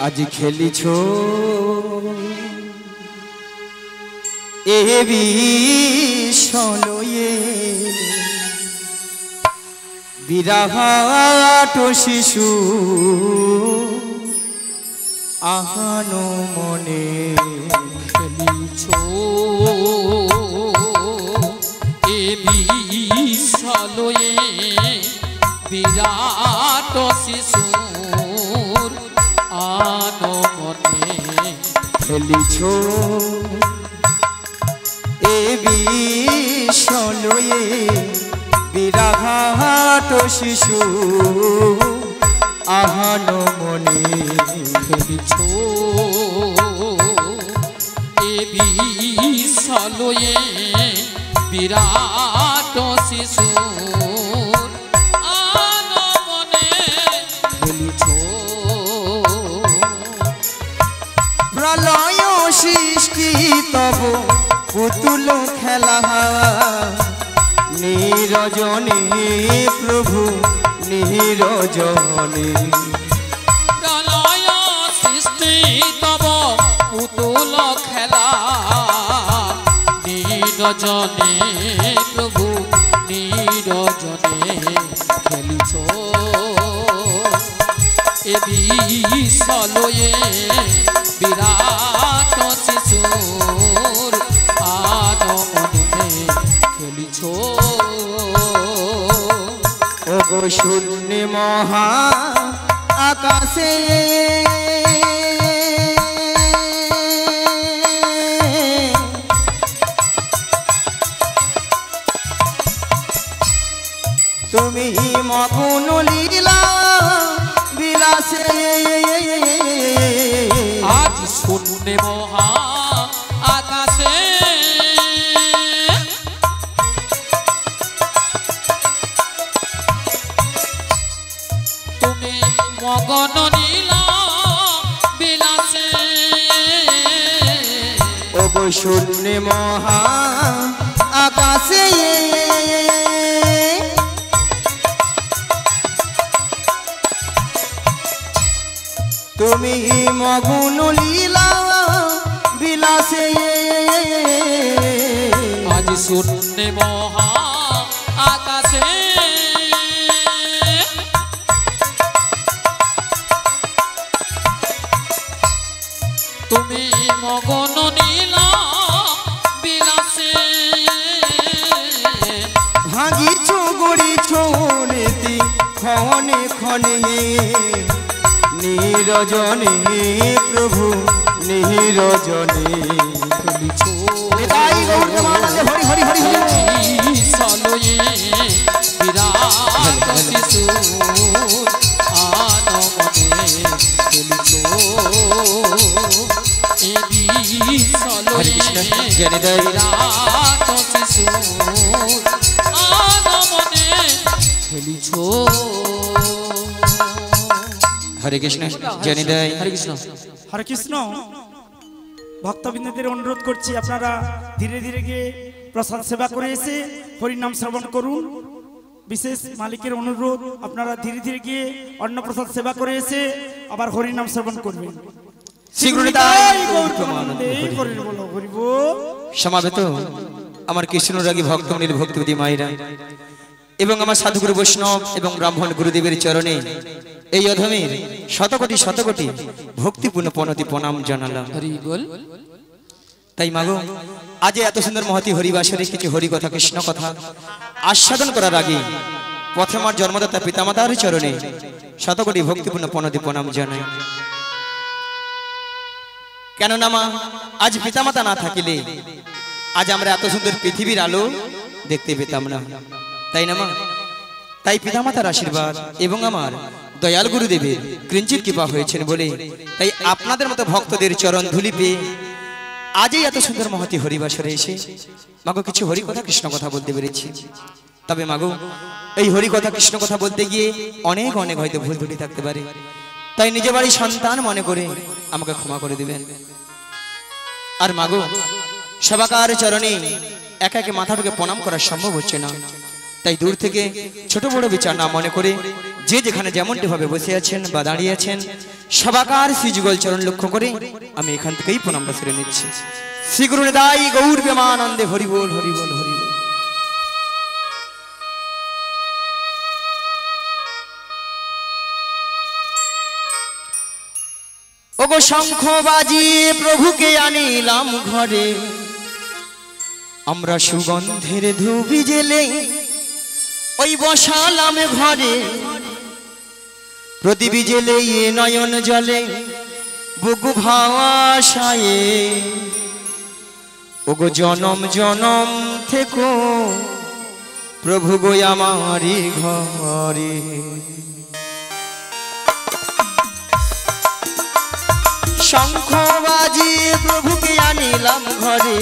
आज खेलिछ ए विषये বিরাট শিশু আহানো মনে খেলিছ এ বিশালয়ে বিরাট শিশুর আনো মনে খেলিছ এ বিশালয়ে বিরাট শিশু আহানো মনে খেলিছ এ বিশালয়ে বিরাট শিশু আনো মনে খেলিছ প্রলয় সৃষ্টি তব পুতুল খেলা নীরজনে প্রভু নীরজনে প্রলয় সৃষ্টি তব পুতুল খেলা নীরজনে প্রভু নীরজনে খেলিছ এ বিশালয়ে বিরাট শিশুর আনো মনে খেলিছ ওগো শূন্য মহা আকাশে তুমি মগ্ন লীলা বিলাসে আজ শূন্য মহা আকাশে তুমি মগন নীলা বিলাসে ওগো শূন্য মহা আকাশে তুমি মগ্ন লীলা বিলাসে আজ শূন্য মহা আকাশে তুমি মগন নীলা বিলাসে ভাঙিছ গড়িছ নীতি ক্ষণে ক্ষণে নীরজনে প্রভু নীরজনে খেলিছ হরি হরি হরি বিশালয়ে বিরাট শিশুর আনো মনে খেলিছ এ বিশালয়ে বিরাট শিশুর আনো মনে খেলিছ হরে কৃষ্ণ জনিদাই হরে কৃষ্ণ হরে কৃষ্ণ। ভক্তবৃন্দদের অনুরোধ করছি আপনারা ধীরে ধীরে গিয়ে প্রসাদ সেবা করে এসে হরিনাম শ্রবণ করুন। বিশেষ মালিকের অনুরোধ আপনারা ধীরে ধীরে গিয়ে অন্নপ্রসাদ সেবা করে এসে আবার হরিনাম শ্রবণ করবেন। সমাবেত আমার কৃষ্ণরাগী ভক্তমণির ভক্তিবতী মায়েরা এবং আমার সাধুগুরু বৈষ্ণব এবং ব্রাহ্মণ গুরুদেবের চরণে এই অধমের শতকোটি শতকোটি ভক্তিপূর্ণ প্রণতি প্রণাম জানালাম। হরি বল। তাই মাগো আজ এত সুন্দর মহতি হরিবাসরে কিছু হরি কথা কৃষ্ণ কথা আস্বাদন করার আগে প্রথমে আমার জন্মদাতা পিতামাতার চরণে শতকোটি ভক্তিপূর্ণ প্রণতি প্রণাম জানাই। কেননা মা আজ পিতামাতা না থাকিলে আজ আমরা এত সুন্দর পৃথিবীর আলো দেখতে পেতাম না, তাই না মা? তাই পিতামাতার আশীর্বাদ এবং আমার দয়াল গুরুদেবের কিঞ্চিত কৃপা হয়েছেন বলে তাই আপনাদের মতো ভক্তদের চরণ ধুলি পেয়ে আজই এত সুন্দর মহতি হরিবাসরে এসে মাগো কিছু হরি কথা কৃষ্ণ কথা বলতে পেরেছি। তবে মাগো এই হরি কথা কৃষ্ণ কথা বলতে গিয়ে অনেক অনেক হয়তো ভুল ত্রুটি থাকতে পারে, তাই নিজে বাড়ি সন্তান মনে করে আমাকে ক্ষমা করে দিবেন। আর মাগো সবাকার চরণে একা একে মাথা থেকে প্রণাম করা সম্ভব হচ্ছে না, তাই দূর থেকে ছোট বড় বিচার না মনে করে যে যেখানে যেমনটি ভাবে বসে আছেন বা দাঁড়িয়ে আছেন সবাকার শ্রীযুগল চরণ লক্ষ্য করে আমি এখান থেকেই প্রণামটা সেরে নিচ্ছি। শ্রী গুরু নিতাই গৌর প্রেমানন্দে হরি বল হরি বল হরি বল। ওগো শঙ্খ বাজিয়ে প্রভুকে আনিলাম ঘরে, আমরা সুগন্ধের ধুবি জেলে ওই বসালাম ঘরে, প্রদীপ জেলে নয়ন জলে বুকু ভাষায়ে, ওগো জনম জনম থেকো প্রভু গো আমারি ঘরে। শঙ্খ বাজিয়ে প্রভুকে আনিলাম ঘরে,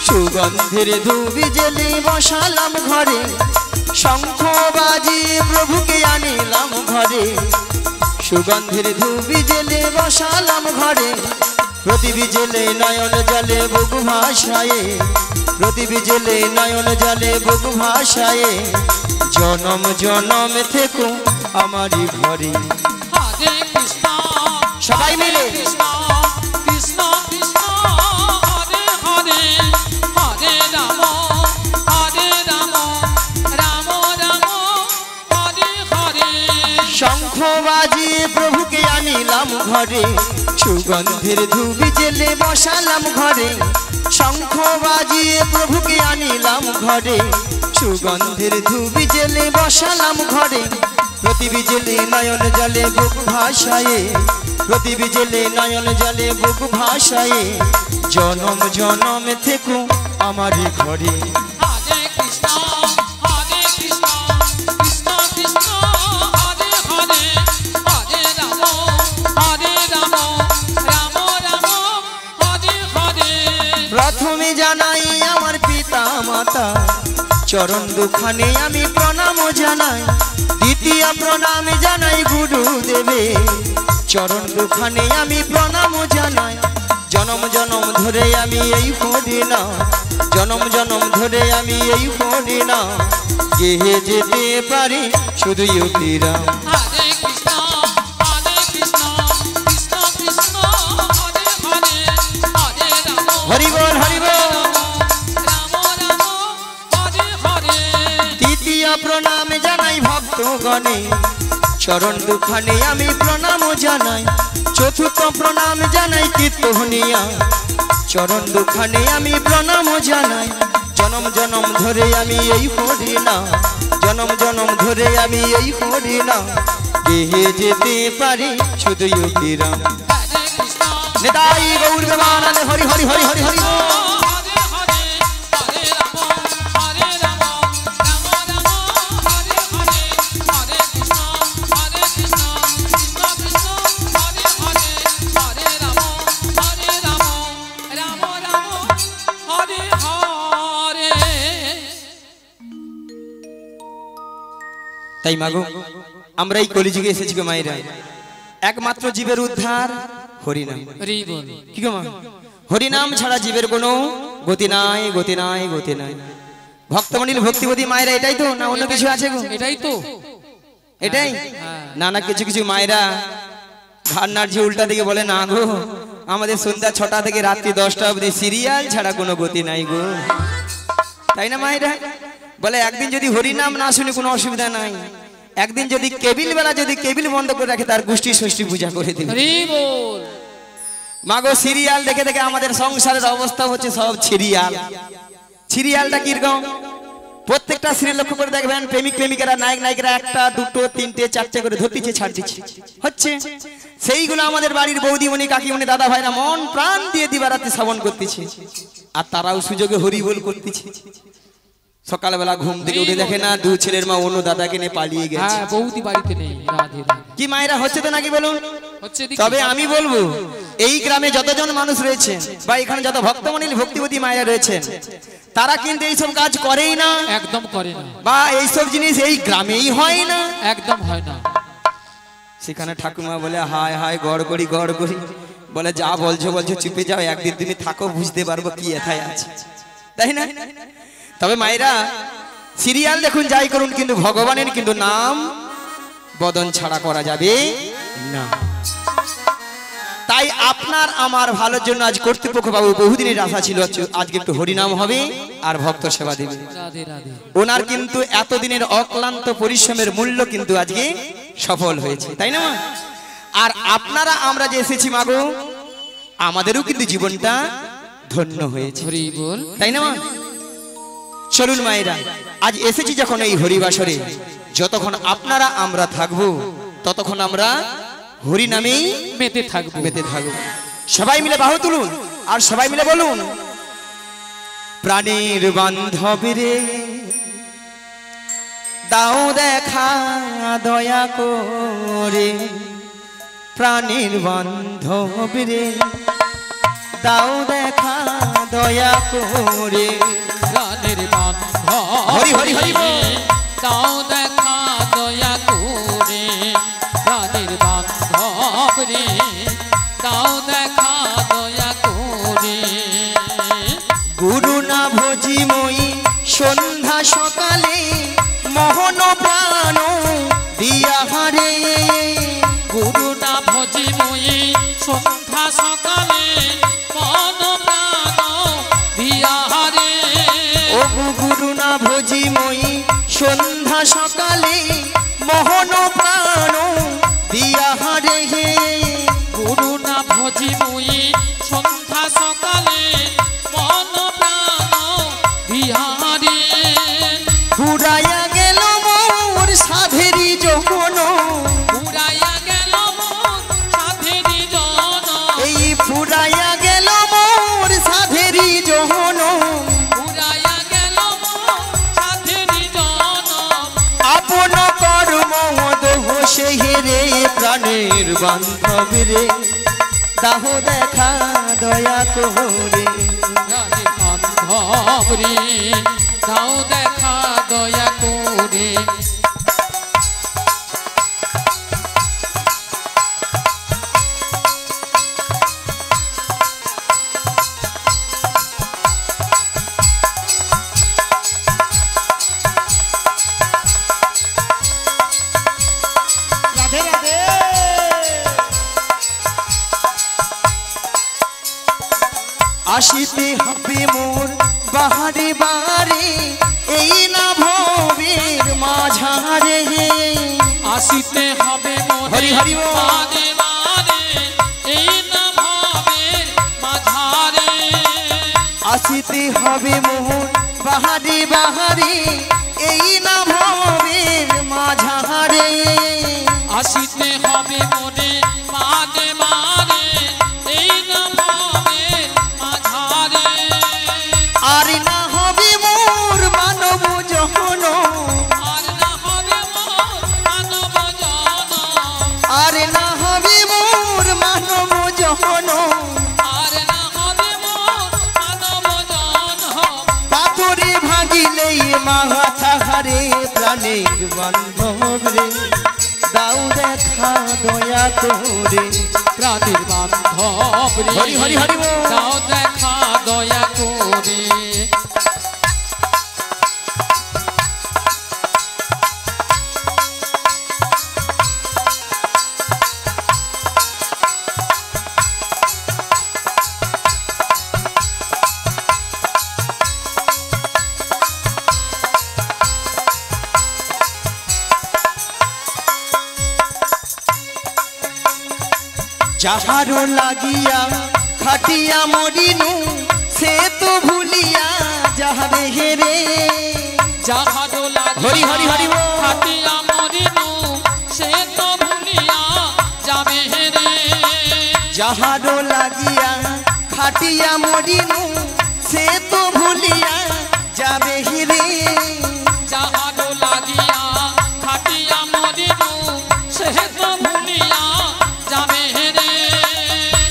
সুগন্ধের ধুবি জেলে বসালাম ঘরে, শঙ্খ বাজিয়ে প্রভুকে আনিলাম ঘরে, সুগন্ধের ধুবি জেলে বসালাম ঘরে, প্রদীপ জেলে নয়ন জলে বুকু ভাষায়ে, প্রদীপ জেলে নয়ন জলে বুকু ভাষায়ে, জনম জনম থেকো আমারি ঘরে। হরে কৃষ্ণ সবাই মিলে কৃষ্ণ কৃষ্ণ কৃষ্ণ হরে হরে, হরে রাম রাম রাম হরে হরে। শঙ্খ বাজিয়ে প্রভুকে আনিলাম ঘরে, সুগন্ধের ধুবি জেলে বসালাম ঘরে, শঙ্খ বাজিয়ে প্রভুকে আনিলাম ঘরে, সুগন্ধের ধুবি জেলে বসালাম ঘরে, প্রদীপ জেলে নয়ন জলে বুক ভাষায়ে, প্রদীপ জেলে নয়ন জলে বুক ভাষায়ে, জনম জনম থেকো আমারি ঘরে। হরে কৃষ্ণ কৃষ্ণ কৃষ্ণ হরে হরে, হরে রাম রাম রাম হরে হরে। প্রথমে জানাই আমার পিতা মাতা চরণ দুখানে আমি প্রণাম জানাই, দ্বিতীয় প্রণাম জানাই গুরু দেবে চরণ দুখানে আমি প্রণাম জানাই, জনম জনম ধরে আমি এই হরি না, জনম জনম ধরে আমি এই হরি না, গেহে যেতে পারি শুধু ইউতিরা। হরে কৃষ্ণ কৃষ্ণ কৃষ্ণ হরে হরে, হরে রাম হরি বল হরি বল। রাম রাম হরে হরে। তৃতীয় প্রণাম জানাই ভক্তগণে চরণ দুখানে আমি প্রণাম জানাই, চতুর্থ প্রণাম জানাই কীর্তনিয়া চরণ দুখানে আমি প্রণাম জানাই, জনম জনম ধরে আমি এই হরি না, জনম জনম ধরে আমি এই হরি না, গেহে যেতে পারি শুধু ইউতিরা। হরে কৃষ্ণ নিতাই গৌর প্রেমানন্দে হরি হরি হরি হরি হরি বল। হরে হরে, হরে রাম রাম রাম হরে হরে, হরে কৃষ্ণ কৃষ্ণ কৃষ্ণ হরে হরে, হরে রাম রাম রাম হরে হরে। তাই মাগো আমরা এই কলিযুগে এসেছি গো মায়েরা, একমাত্র জীবের উদ্ধার হরিনাম। হরি বল। কি গো মা, হরিনাম ছাড়া জীবের কোনো গতি নাই গতি নাই গতি নাই। ভক্তমণিল ভক্তিবতী মায়েরা এটাই তো, না অন্য কিছু আছে গো? এটাই তো, এটাই না, না কিছু কিছু মায়েরা ঘাড় নাড়ছে উল্টা দিকে বলে না গো আমাদের সন্ধ্যা 6টা থেকে রাত্রি 10টা অবধি সিরিয়াল ছাড়া কোনো গতি নাই গো। তাই না মায়েরা? বলে একদিন যদি হরিনাম না শুনে কোনো অসুবিধা নাই, একদিন যদি কেবিল বেলা যদি কেবিল বন্ধ করে রাখে তার গোষ্ঠী ষষ্ঠী পূজা করে দেবে। হরি বল। মাগো সিরিয়াল দেখে দেখে আমাদের সংসারের অবস্থা হচ্ছে সব সিরিয়াল। সিরিয়ালটা কিরকম? প্রত্যেকটা সিরিয়াল লক্ষ্য করে দেখবেন প্রেমিক প্রেমিকারা নায়ক নায়িকারা একটা দুটো তিনটে চারটে করে ধরতেছে ছাড় দিচ্ছে হচ্ছে, সেইগুলো আমাদের বাড়ির বৌদিমণি কাকিমণি দাদা ভাইরা মন প্রাণ দিয়ে দিবারাতে শ্রবণ করতেছে, আর তারাও সুযোগে হরি বল করতেছে। সকালবেলা ঘুম থেকে উঠে দেখে না দু ছেলের মা অন্য দাদাকে নিয়ে পালিয়ে গেছে। হ্যাঁ, বৌদি বাড়িতে নেই। রাধে রাধে। কি মায়েরা হচ্ছে তো নাকি বলুন? হচ্ছে দেখি। তবে আমি বলবো এই গ্রামে যতজন মানুষ রয়েছেন বা এখানে যত ভক্তমণি ভক্তিবতী মায়েরা রয়েছেন তারা কিন্তু এইসব কাজ করেই না, একদম করে না, বা এইসব জিনিস এই গ্রামেই হয় না, একদম হয় না। সেখানে ঠাকুমা বলে হায় হায় গড় করি গড় করি, বলে যা বলছো বলছো চুপে যাও, একদিন তুমি থাকো বুঝতে পারবো কি এথায় আছে, তাই না? তবে মায়েরা সিরিয়াল দেখুন যাই করুন, কিন্তু ভগবানের কিন্তু নাম বদন ছাড়া করা যাবে না। তাই আপনার আমার ভালোর জন্য আজ কর্তৃপক্ষ বাবু বহুদিনের আশা ছিল আজকে একটু হরিনাম হবে আর ভক্ত সেবা দেবে। রাধে রাধে। ওনার কিন্তু এতদিনের অক্লান্ত পরিশ্রমের মূল্য কিন্তু আজকে সফল হয়েছে, তাই না? আর আপনারা আমরা যে এসেছি মাগো, আমাদেরও কিন্তু জীবনটা ধন্য হয়েছে, হরি বল। তাই না? চলুন মায়েরা, আজ এসেছি যখন এই হরিবাসরে, যতক্ষণ আপনারা আমরা থাকবো ততক্ষণ আমরা হরি নামেই মেতে থাকবো। মেতে থাকবো। সবাই মিলে বাহু তুলুন আর সবাই মিলে বলুন, প্রাণের বান্ধব রে দাও দেখা দয়া করে, প্রাণের বান্ধব রে দাও দেখা দয়া করে, প্রাণের বান্ধব হরি হরি হরি বল। দাও দেখা দয়া করে, প্রাণের বান্ধব রে দাও দেখা দয়া করে। গুরু না ভজি মই সন্ধ্যা সকালে, মোহন প্রাণ দিয়া হারে, গুরু না ভজি মই সন্ধ্যা সকালে, মন প্রাণ দিয়া হারে। ও গুরু না ভজি মই সন্ধ্যা সকালে, মোহন প্রাণ দিয়া হারে, গুরু না ভজি মই সন্ধ্যা সকালে, মন প্রাণ দিয়া হারে। ফুরাইয়া গেল মোর সাধেরি যখন, উড়াইয়া গেল মন সাধেরি জন, এই ফুরাইয়া গেল মোর সাধেরি যখন, উড়াইয়া গেল মন সাধেরি জন। আপন কর্ম দোহ সেহেরে, প্রাণের বান্ধব রে দাহ দেখা দয়া করে, প্রাণের বান্ধব রে দাও দেখা দয়া করে। রাধে রাধে। আসিতে হবে মোর বাহারে বারে, এই না ভবের মাঝারে, আসিতে হবে মোরে হরি হরি বল। বারে বারে, এই না ভাবের মাঝারে। আসিতে হবে মোর বাহারে বাহারে, এই না ভবের মাঝারে, আসিতে হবে মোরে বারে বারে, এই না ভাবের মাঝারে। আর না হবে মোর মানব যখন, আর না হবে মোর মানব জন, আর না হবে মোর মানব যখন, আর না হবে মোর মানব জন। পাথরে ভাগিলেই মাথা হারে, প্রাণের বান্ধব রে দাও দেখা দয়া করে, প্রাণের বান্ধব রে হরি হরি হরি বল। দাও দেখা দয়া করে। যাহারো লাগিয়া খাটিয়া মরিনু, সে তো ভুলিয়া যাহাবে হেরে, যাহারো হরি হরি হরি বল। খাটিয়া মরিনু, সে তো ভুলিয়া যাবে রে। যাহারো লাগিয়া খাটিয়া মরিনু, সে তো ভুলিয়া যাবে হেরে, যাহারো লাগিয়া খাটিয়া মরিনু, সে তো ভুলিয়া যাবে রে।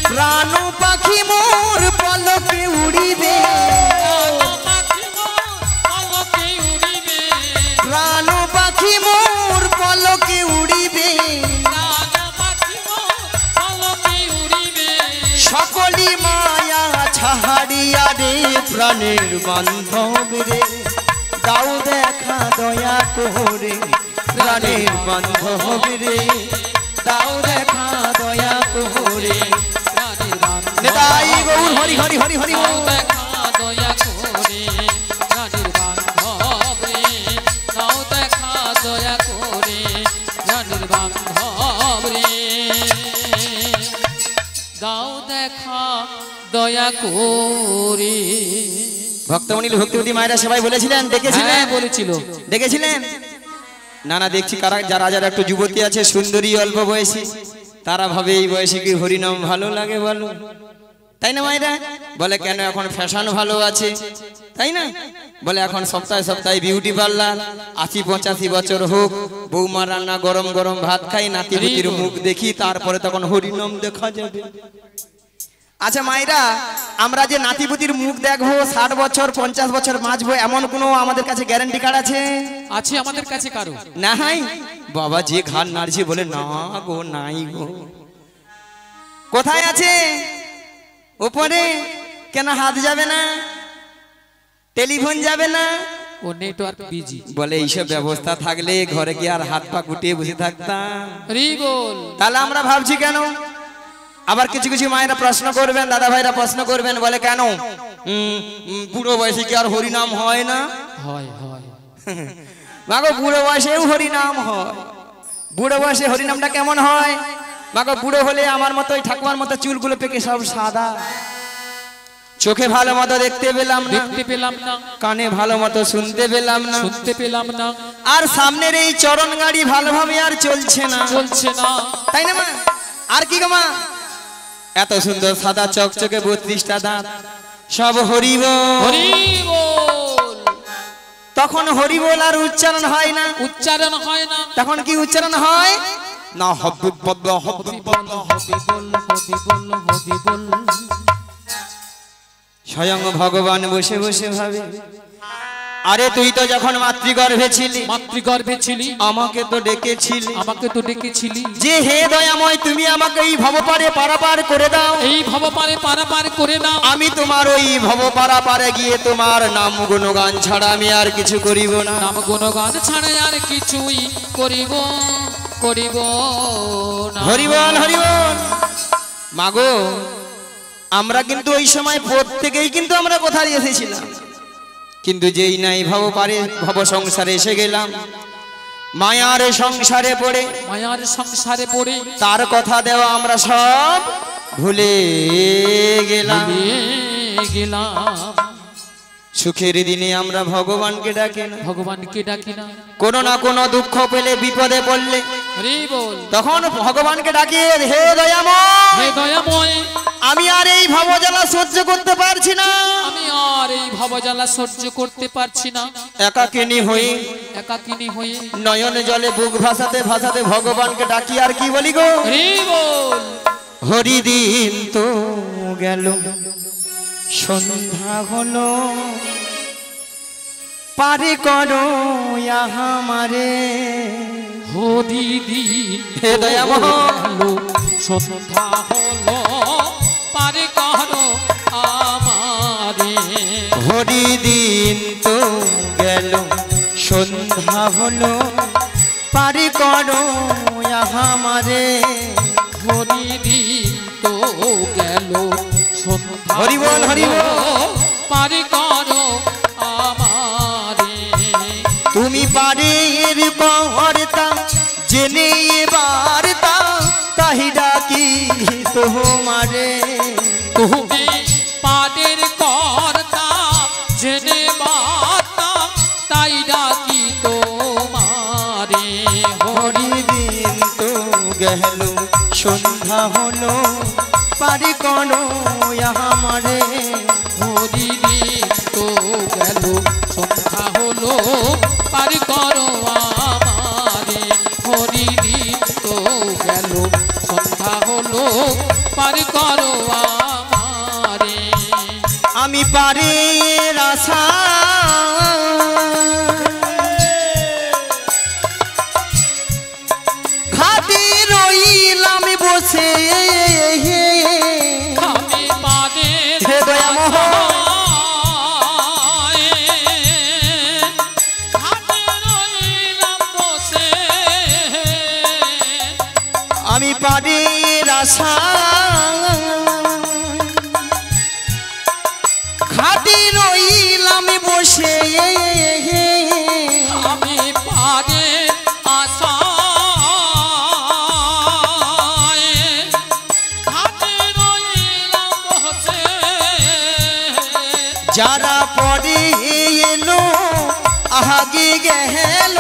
প্রাণ পাখি মোর পলকে উড়িবে, পলকে উড়িবে, প্রাণ পাখি মোর পলকে উড়িবে, পলকে উড়িবে। সকলি মায়া ছাড়িয়া রে, প্রাণের বান্ধব রে দাও দেখা দয়া করে প্রাণের বান্ধব রে দাও দেখা দয়া করে প্রাণের বান্ধব নেতাই গৌর হরি হরি হরি হরি দাও দেখা দয়া করে প্রাণের বান্ধব রে দাও দেখা দয়া করে প্রাণের বান্ধব রে দাও দেখা দয়া করে ভক্তমণি ভক্তিবতী মায়েরা সবাই বলেছিলেন দেখেছিলেন হ্যাঁ বলেছিল দেখেছিলেন না না দেখছি কারা যারা যারা একটু যুবতী আছে সুন্দরী অল্প বয়সী তারা ভাবে এই বয়সে কি হরিনাম ভালো লাগে বলো তাই না মায়েরা বলে কেন এখন ফ্যাশন ভালো আছে তাই না বলে এখন সপ্তাহে সপ্তাহে বিউটি পার্লার ৮০-৮৫ বছর হোক বৌমা রান্না গরম গরম ভাত খাই নাতিপুতির মুখ দেখি তারপরে তখন হরিনাম দেখা যাবে আচ্ছা মায়েরা আমরা যে নাতিপুতির মুখ দেখবো ৬০ বছর ৫০ বছর বাঁচবো এমন কোনো আমাদের কাছে গ্যারান্টি কার্ড আছে আছে আমাদের কাছে কারো নাই বাবা যে ঘাড় নাড়ছে বলে না গো নাই গো কোথায় আছে উপরে কেন হাত যাবে না টেলিফোন যাবে না ও নেটওয়ার্ক বিজি বলে এইসব ব্যবস্থা থাকলে ঘরে কি আর হাত পা গুটিয়ে বসে থাকতাম রি বল তাহলে আমরা ভাবছি কেন আবার কিছু কিছু মায়েরা প্রশ্ন করবেন দাদা ভাইরা প্রশ্ন করবেন বলে কেন বুড়ো বয়সে কি আর হরিনাম হয় না হয় হয় মাগো বুড়ো বয়সেও হরিনাম হয় বুড়ো বয়সে হরিনামটা কেমন হয় মাগো বুড়ো হলে আমার মতোই ঠাকুমার মতো চুলগুলো পেকে সব সাদা চোখে ভালো মতো দেখতে পেলাম না দেখতে পেলাম না কানে ভালো মতো শুনতে পেলাম না শুনতে পেলাম না আর সামনের এই চরণ গাড়ি ভালোভাবে আর চলছে না চলছে না তাই না মা আর কি গো মা এত সুন্দর সাদা চকচকে ৩২টা দাঁত সব হরিব হরি বল তখন হরিবোল আর উচ্চারণ হয় না উচ্চারণ হয় না তখন কি উচ্চারণ হয় না হব্বু পদ্ম হব্বু পদ্ম হবি বল হবি বল হবি বল স্বয়ং ভগবান বসে বসে ভাবে আরে তুই তো যখন মাতৃগর্ভে ছিলি মাতৃগর্ভে ছিলি আমাকে তো ডেকেছিলি আমাকে তো ডেকেছিলি যে হে দয়াময় তুমি আমাকে এই ভবপারে পারাপার করে দাও এই ভবপারে পারাপার করে নাও আমি তোমার ওই ভবপারা পারে গিয়ে তোমার নাম গুণগান ছাড়া আমি আর কিছু করিব না নাম গুণগান ছাড়া আর কিছুই করিব করিব না হরিবল হরিবল মাগো আমরা কিন্তু ওই সময় প্রত্যেকেই কিন্তু আমরা কোথায় এসেছিলাম কিন্তু যেই নাই ভবপারে ভব সংসারে এসে গেলাম মায়ার সংসারে পড়ে মায়ার সংসারে পড়ে তার কথা দেওয়া আমরা সব ভুলে গেলাম ভুলে গেলাম সুখের দিনে আমরা ভগবানকে ডাকি না ভগবানকে ডাকি না কোনো না কোনো দুঃখ পেলে বিপদে পড়লে হরি বল তখন ভগবানকে ডাকি হে দয়াময় হে দয়াময় আমি আর এই ভবজ্বালা সহ্য করতে পারছি না আমি আর এই ভবজ্বালা সহ্য করতে পারছি না একাকিনী হয়ে একাকিনী হয়ে নয়নে জলে বুক ভাসাতে ভাসাতে ভগবানকে ডাকি আর কি বলি গো হরি বল হরিদিন তো গেল সন্ধ্যা হলো পারে করো আমারে হরি দি হে দয়াময় সন্ধ্যা হলো পারে করো আমারে হরিদিন তো গেল সন্ধ্যা হলো পারে করো আমারে হরি দিন তো গেল সন্ধ্যা হরি বল, হরি বল। পারে করো আমারে তুমি পারে এর বার্তা জেনে বার্তা তাহি ডাকি তোমারে তুমি পাদের কর্তা জেনে বার্তা তাই ডাকি তোমারে হরিদিন তো গেল সন্ধ্যা হলো পারে করো আমারে হরি দিন তো গেল সন্ধ্যা হলো পারি করো আমারে হরি দিন তো গেল সন্ধ্যা হলো পারি করো আমারে আমি পারে আশা ঘাটে রইলাম বসে আমি পাদের হে দয়াময় পারের আশা ঘাটে রইলাম বসে আমি পারে আশা যারা পরে এলো আগে গেল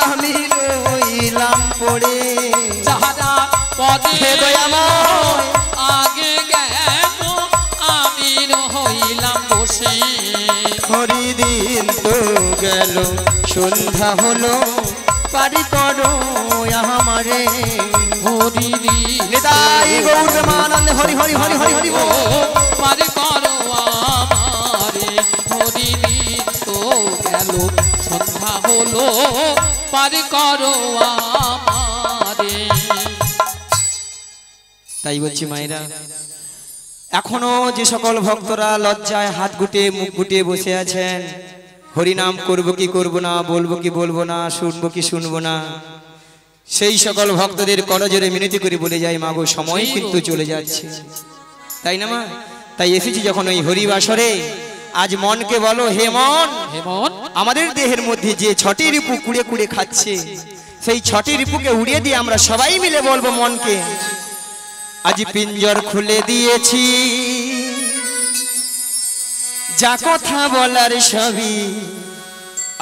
আমি রইলাম পড়ে যারা পদে দয়াময় আগে গেল আমি রইলাম বসে হরিদিন তো গেল সন্ধ্যা হলো পারি করো আমারে হরিদি নিতাই গৌর প্রেমানন্দে হরি হরি হরি হরি হরি বল। পারে করো আমারে হরিদি তো গেল সন্ধ্যা হলো পারে করো আমারে। তাই বলছি মায়েরা, এখনো যে সকল ভক্তরা লজ্জায় হাত গুটিয়ে মুখ গুটিয়ে বসে আছেন, হরিনাম করব কি করব না, বলবো কি বলবো না, শুনবো কি শুনবো না, সেই সকল ভক্তদের করজোরে মিনতি করে বলে যায় মাগো সময় কিন্তু চলে যাচ্ছে, তাই না মা? তাই এসেছি যখন ওই হরিবাসরে, আজ মনকে বলো হে মন, হেমন আমাদের দেহের মধ্যে যে ছটি রিপু কুড়ে কুড়ে খাচ্ছে, সেই ছটি রিপুকে উড়িয়ে দিয়ে আমরা সবাই মিলে বলবো মনকে, আজ পিঞ্জর খুলে দিয়েছি, যা কথা বলার সবই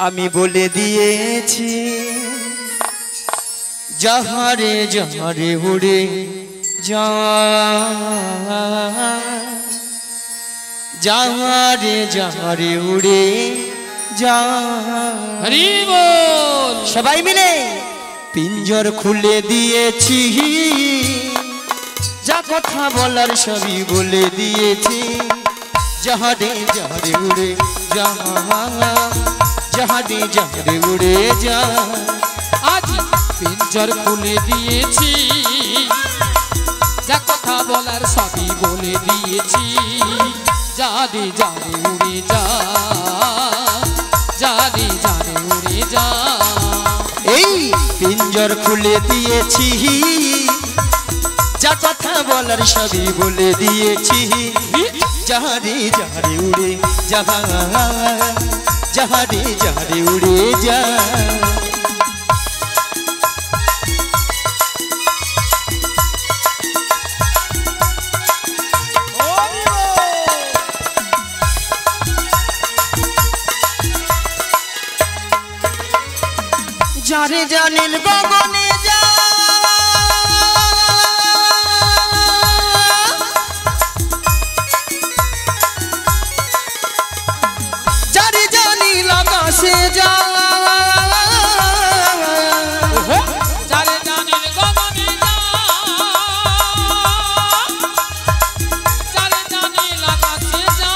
আমি বলে দিয়েছি, যাহারে যাহারে উড়ে যা, যাহারে যাহারে উড়ে যা। হরি বল। সবাই মিলে পিঞ্জর খুলে দিয়েছি, যা কথা বলার সবই বলে দিয়েছি, যাহারে যাহারে উড়ে যা, যাহারে যাহারে উড়ে যা। আজ পিঞ্জর খুলে দিয়েছি, যা কথা বলার সবই বলে দিয়েছি, যারে যারে উড়ে যা, যারে যারে উড়ে যা। এই পিঞ্জর খুলে দিয়েছি, যা কথা বলার সবই বলে দিয়েছি, যাহারে যাহারে উড়ে যা, যাহারে যাহারে উড়ে যা। যারে জানিল গগনে যা, যারে জানিল আকাশে যা, যারে জানিল গগনে যা, যারে জানিল আকাশে যা।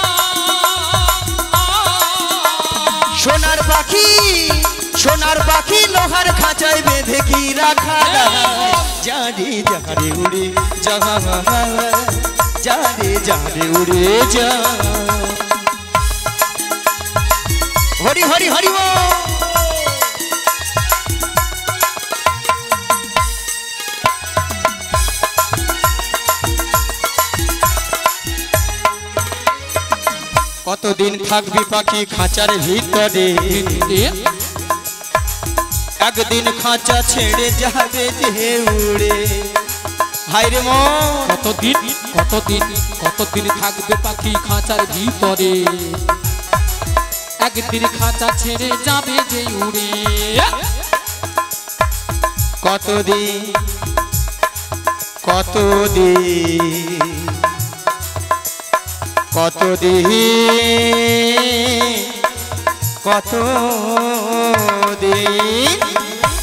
সোনার পাখি, সোনার পাখি লোহার খাঁচায় বেঁধে কি রাখা, যারে যারে উড়ে যা, যারে যারে উড়ে যা। হরি হরি হরি বল। কতদিন থাকবি পাখি খাঁচার ভিতরে, একদিন খাঁচা ছেড়ে যাবে যে উড়ে। হায়রে মন, কতদিন কতদিন কতদিন থাকবে পাখি খাঁচার ভিতরে, একদিন খাঁচা ছেড়ে যাবে যে উড়ে। কতদিন কতদিন কতদিন কতদিন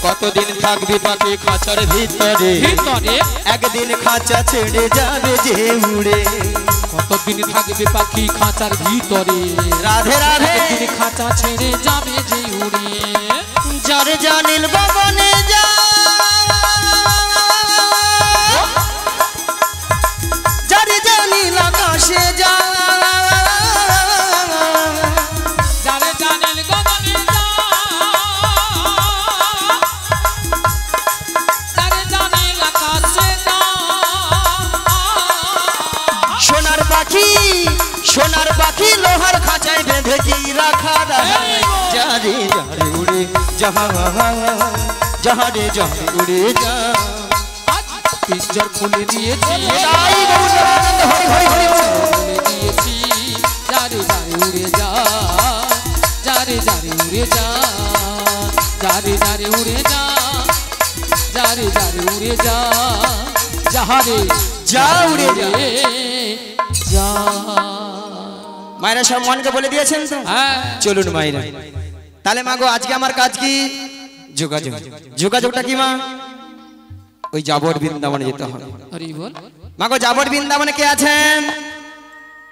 কতদিন থাকবি পাখি খাঁচার ভিতরে, ভিতরে একদিন খাঁচা ছেড়ে যাবে যে উড়ে। কতদিন থাকবে পাখি খাঁচার ভিতরে, রাধে রাধে। একদিন খাঁচা ছেড়ে যাবে যে উড়ে। যারে জানিল গগনে যা, যারে জানিল আকাশে যা, যারে জানিল গগনে যা, যারে জানিল আকাশে দেখি রাখা রাহাই যারে যারে উড়ে যাহা যাহা রে যারে উড়ে যা পিঞ্জর খুলে দিয়েছি তাই গৌরানন্দ হরি হরি হরি খুলে দিয়েছি যারে যারে উড়ে যা যারে যারে উড়ে যা যারে যারে উড়ে যা যারে যারে উড়ে যা যাহারে যা উড়ে যা যা মায়েরা সব মনকে বলে দিয়েছেন তো হ্যাঁ চলুন মায়েরা তাহলে মা গো আজকে আমার কাজ কি যোগাযোগ যোগাযোগটা কি মা ওই যাবর বৃন্দাবনে যেতে হবে হরি বল মা গো যাবর বৃন্দাবনে কে আছেন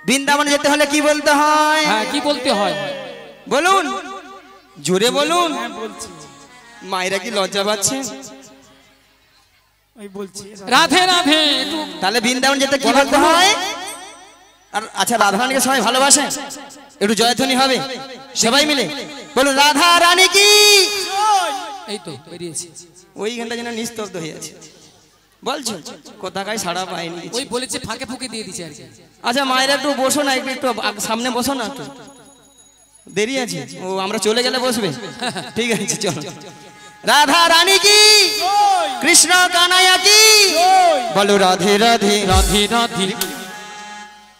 বৃন্দাবনে যেতে হলে কি বলতে হয় হ্যাঁ কি বলতে হয় বলুন জোরে বলুন হ্যাঁ বলছি মায়েরা কি লজ্জা পাচ্ছে ওই বলছি রাধে রাধে তাহলে বৃন্দাবন যেতে কি বলতে হয় আর আচ্ছা রাধা রানীকে সবাই ভালোবাসে একটু জয়ধ্বনি হবে সবাই মিলে বলুন রাধা রানী কি এই তো বেরিয়েছি ওই ঘন্টা যেন নিস্তব্ধ হয়ে আছে বলছো কোথাকায় সাড়া পায়নি কিছু। ওই বলেছে ফাঁকে ফুঁকে দিয়ে দিছে আর কি আচ্ছা মায়েরা একটু বসো না একটু একটু সামনে বসো না একটু দেরি আছে ও আমরা চলে গেলে বসবে ঠিক আছে চলো রাধা রানী কি কৃষ্ণ কানাইয়া কি বলো রাধে রাধে রাধে রাধে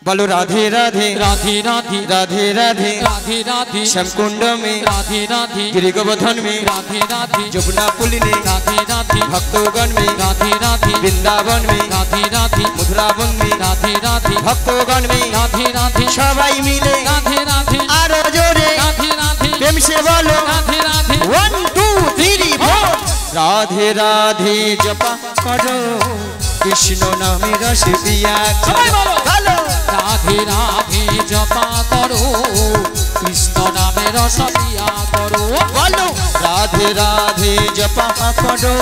বলো রাধে রাধে রাধে রাধে राधे राधे राधे राधे श्यामकुंड में राधे राधे गिरि गोवर्धन में राधे राधे जमुना पुलिने राधे राधे भक्तोगण में राधे राधे वृंदावन में राधे राधे मथुरावन में राधे राधे भक्तोगण में राधे राधे सबाई मिले राधे राधे आरो जोरे राधे राधे प्रेम से बोलो राधे राधे 1 2 3 4 राधे राधे जपा करो कृष्ण नामे रस पिया সবাই বলো बोलो রাধে রাধে জপা করো কৃষ্ণ নামে রস পিয়া করো बोलो राधे राधे जपा करो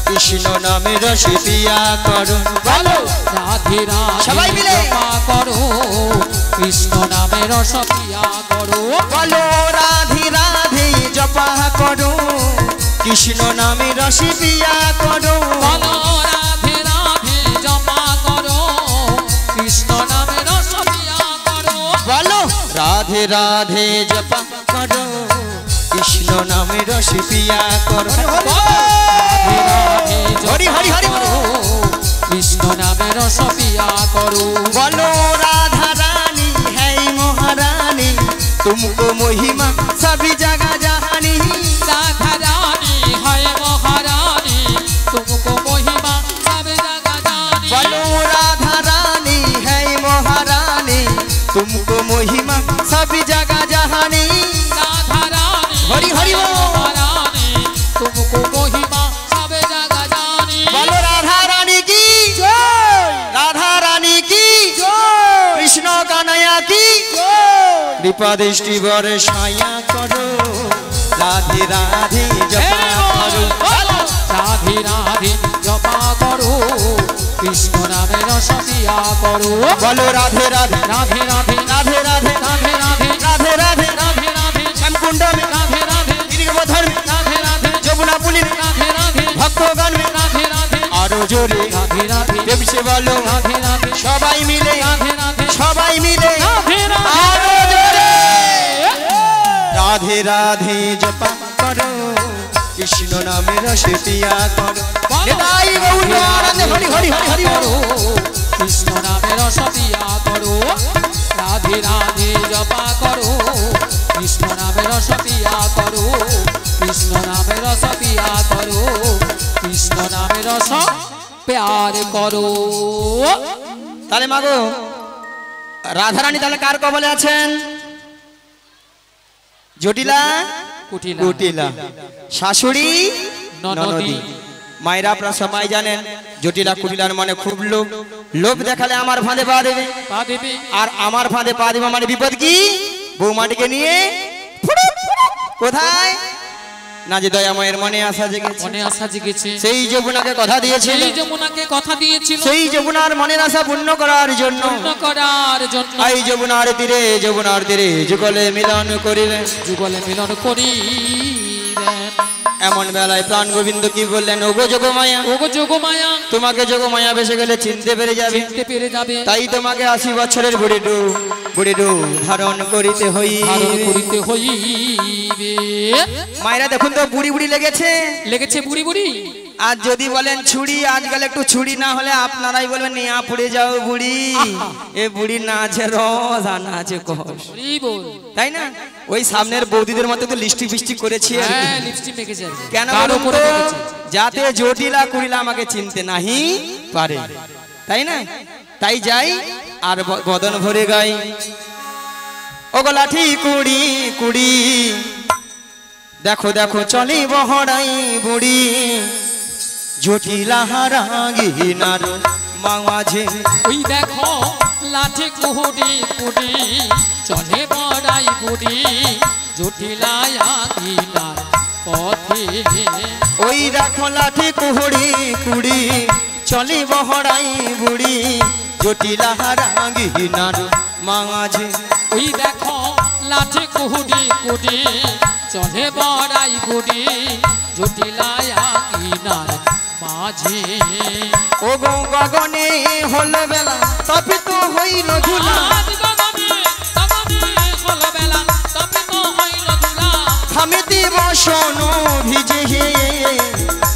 कृष्ण नामे रस पिया करो बोलो রাধে রাধে সবাই মিলে। জপা করো কৃষ্ণ নামে রস পিয়া করো बोलो राधे राधे जपा करो कृष्ण नामे रस पिया करो বলো রাধে রাধে জপা করো কৃষ্ণ নামে রস পিয়া করো बोलो राधे राधे जपा करो कृष्ण नामे रस पिया करो রাধে রাধে হরি হরি হরি জপা করো কৃষ্ণ নামে রস পিয়া করো बोलो राधा रानी है महारानी तुमको महिमा सभी जगह जहानी राधा रानी है महारानी तुमको महिमा सब जगह जानी बोलो राधा रानी है महारानी तुमको महिमा सभी जगह जहानी राधा रानी हरि हरि है बोल। महारानी तुमको महिमा सब जगह जानी बोलो राधा रानी की राधा रानी की कृष्ण कन्हैया की कृपा दृष्टि बरसाया करो राधे राधे जपा करो राधे राधे जपा करो कृष्ण नामे रस पिया करो बोलो राधे राधे राधे राधे राधे राधे राधे राधे राधे राधे राधे राधे श्यामकुंड में राधे राधे गिरि गोवर्धन में राधे राधे जमुना पुलिने राधे राधे भक्तगण में राधे राधे आरो जोरे राधे राधे प्रेम से बोलो राधे राधे सबाई मिले राधे राधे सबाई मिले राधे राधे आरो जोरे राधे राधे जपा करो कृष्ण नामे रस पिया करो निताई गौर आनंद हरि हरि हरि हरि करो कृष्ण नामे रस पिया करो राधे राधे जपा करो कृष्ण नामे रस पिया करो कृष्ण नामे रस पिया करो कृष्ण नामे रस प्यार करो তাহলে মাগো রাধা রানী তাহলে কার কবলে আছেন জটিলা কুটিলা কুটিলা শাশুড়ি ননদী। ননদী মায়েরা আপনারা সবাই জানেন জটিলা কুটিলার মানে খুব লোভ লোভ দেখালে আমার ফাঁদে পা দেবে পা দেবে আর আমার ফাঁদে পা দেবে মানে বিপদ কি বৌমাটিকে নিয়ে কোথায় না যে দয়াময়ের মনে আসা জেগেছে মনে আশা জেগেছে সেই যমুনাকে কথা দিয়েছিল সেই যমুনাকে কথা দিয়েছিল সেই যমুনার মনের আশা পূর্ণ করার জন্য পূর্ণ করার জন্য এই যমুনার তীরে যুগলে মিলন করিলেন যুগলে মিলন করিলেন এমন বেলায় প্রাণ গোবিন্দ কি বললেন, ওগো যোগমায়া, ওগো যোগমায়া, তোমাকে যোগমায়া বেসে গেলে চিনতে পেরে যাবে, চিনতে পেরে যাবে। তাই তোমাকে 80 বছরের বুড়ি ধারণ করিতে ধারণ করিতে হইবে। মায়েরা দেখুন তো বুড়ি বুড়ি লেগেছে, লেগেছে বুড়ি বুড়ি। আর যদি বলেন ছুরি, আজকাল একটু ছুরি না হলে আপনারাই বলবেন নিয়া পুড়ে যাও বুড়ি। এ বুড়ি না আছে রস আর না আছে কষ, বুড়ি বল। তাই না? ওই সামনের বৌদিদের মতো তো লিপস্টিক ফিস্টিক করেছি আর কি। হ্যাঁ, লিপস্টিক মেখেছে আর কি। কেন কার বলুন উপরে তো? মেখেছে? যাতে জটিলা কুড়িলা আমাকে চিনতে নাহি পারে, তাই না? তাই যাই আর বদন ভরে গাই, ওগো লাঠি কুড়ি কুড়ি, দেখো দেখো চলি বহড়াই বুড়ি, জটিলা হারাগিনার মাঝে। ওই দেখো লাঠি কুড়ি কুড়ি, চলে বড়াই বুড়ি, জটিলায়া গিনার পথে। ওই দেখো লাঠি কুড়ি কুড়ি, চলি বহড়াই বুড়ি, জটিলা হারাগিনার মাঝে। ওই দেখো লাঠি কুড়ি কুড়ি, চলে বড়াই বুড়ি, জটিলায়া গিনার মাঝে। ওগো গগনে হল বেলা, তবে তো হইল ঝুলা, আজ গগনে গগনে হলো বেলা, তবে তো হইল ধুলা। থামেতে বসনো ভিজে,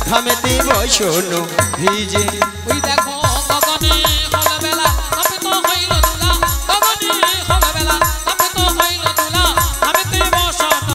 থামেতে বসনো ভিজে। ওই দেখো